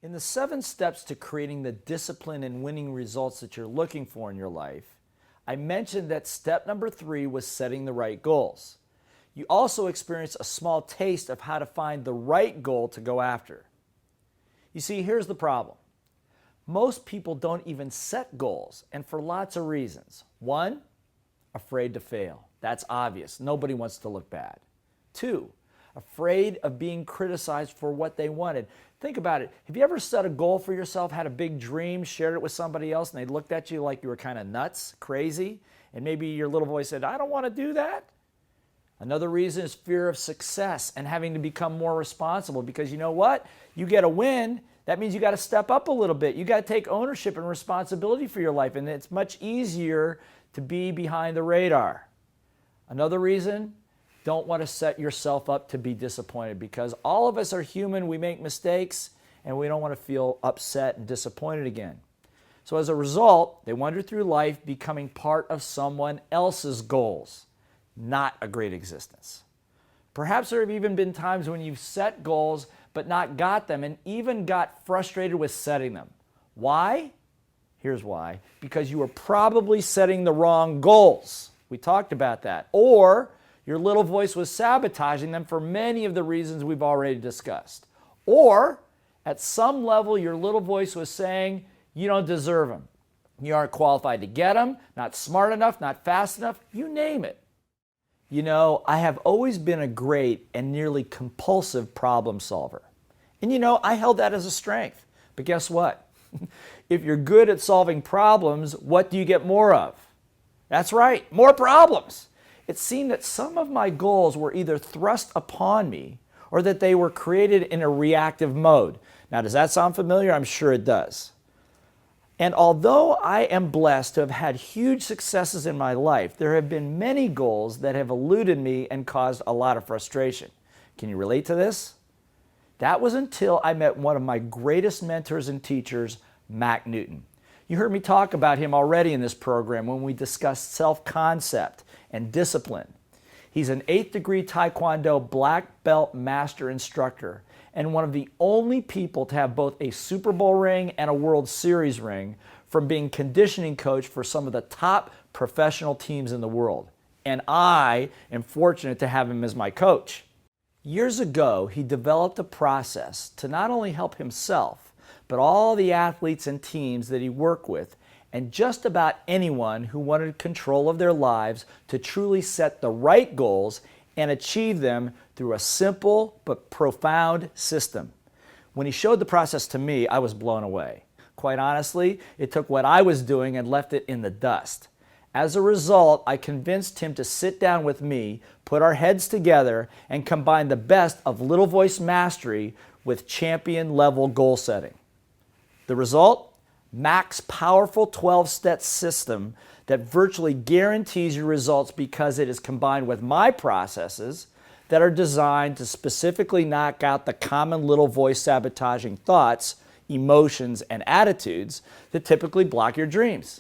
In the 7 steps to creating the discipline and winning results that you're looking for in your life, I mentioned that step number 3 was setting the right goals. You also experienced a small taste of how to find the right goal to go after. You see, here's the problem. Most people don't even set goals, and for lots of reasons. 1, afraid to fail. That's obvious. Nobody wants to look bad. 2, afraid of being criticized for what they wanted. Think about it. Have you ever set a goal for yourself, had a big dream, shared it with somebody else, and they looked at you like you were kind of nuts, crazy, and maybe your little voice said, I don't want to do that? Another reason is fear of success and having to become more responsible, because you know what? You get a win, that means you got to step up a little bit. You got to take ownership and responsibility for your life, and it's much easier to be behind the radar. Another reason, don't want to set yourself up to be disappointed, because all of us are human, we make mistakes, and we don't want to feel upset and disappointed again. So as a result, they wander through life becoming part of someone else's goals. Not a great existence. Perhaps there have even been times when you've set goals but not got them, and even got frustrated with setting them. Why? Here's why. Because you were probably setting the wrong goals. We talked about that. Or your little voice was sabotaging them for many of the reasons we've already discussed. Or at some level, your little voice was saying, you don't deserve them. You aren't qualified to get them, not smart enough, not fast enough, you name it. You know, I have always been a great and nearly compulsive problem solver. And you know, I held that as a strength. But guess what? If you're good at solving problems, what do you get more of? That's right, more problems. It seemed that some of my goals were either thrust upon me or that they were created in a reactive mode. Now, does that sound familiar? I'm sure it does. And although I am blessed to have had huge successes in my life, there have been many goals that have eluded me and caused a lot of frustration. Can you relate to this? That was until I met one of my greatest mentors and teachers, Mac Newton. You heard me talk about him already in this program when we discussed self-concept and discipline. He's an 8th degree Taekwondo black belt master instructor and one of the only people to have both a Super Bowl ring and a World Series ring from being conditioning coach for some of the top professional teams in the world. And I am fortunate to have him as my coach. Years ago, he developed a process to not only help himself, but all the athletes and teams that he worked with, and just about anyone who wanted control of their lives to truly set the right goals and achieve them through a simple but profound system. When he showed the process to me, I was blown away. Quite honestly, it took what I was doing and left it in the dust. As a result, I convinced him to sit down with me, put our heads together, and combine the best of little voice mastery with champion-level goal setting. The result? Mac's powerful 12-step system that virtually guarantees your results because it is combined with my processes that are designed to specifically knock out the common little voice sabotaging thoughts, emotions, and attitudes that typically block your dreams.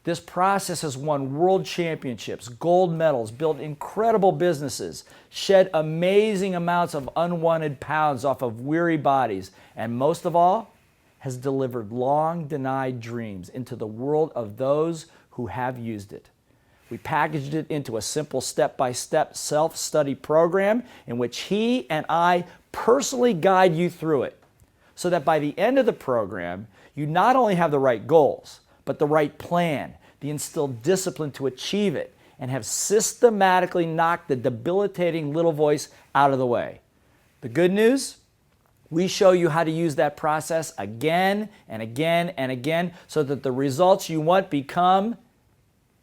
This process has won world championships, gold medals, built incredible businesses, shed amazing amounts of unwanted pounds off of weary bodies, and most of all, has delivered long-denied dreams into the world of those who have used it. We packaged it into a simple step-by-step self-study program in which he and I personally guide you through it, so that by the end of the program, you not only have the right goals, but the right plan, the instilled discipline to achieve it, and have systematically knocked the debilitating little voice out of the way. The good news? We show you how to use that process again and again and again so that the results you want become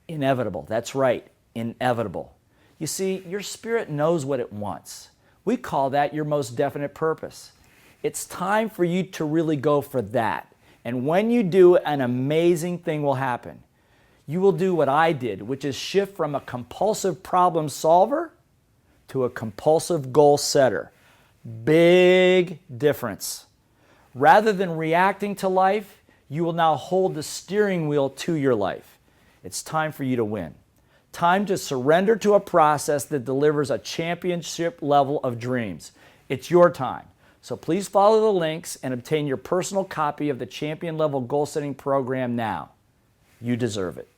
inevitable. That's right, inevitable. You see, your spirit knows what it wants. We call that your most definite purpose. It's time for you to really go for that. And when you do, an amazing thing will happen. You will do what I did, which is shift from a compulsive problem solver to a compulsive goal setter. Big difference. Rather than reacting to life, you will now hold the steering wheel to your life. It's time for you to win. Time to surrender to a process that delivers a championship level of dreams. It's your time. So please follow the links and obtain your personal copy of the champion level goal setting program now. You deserve it.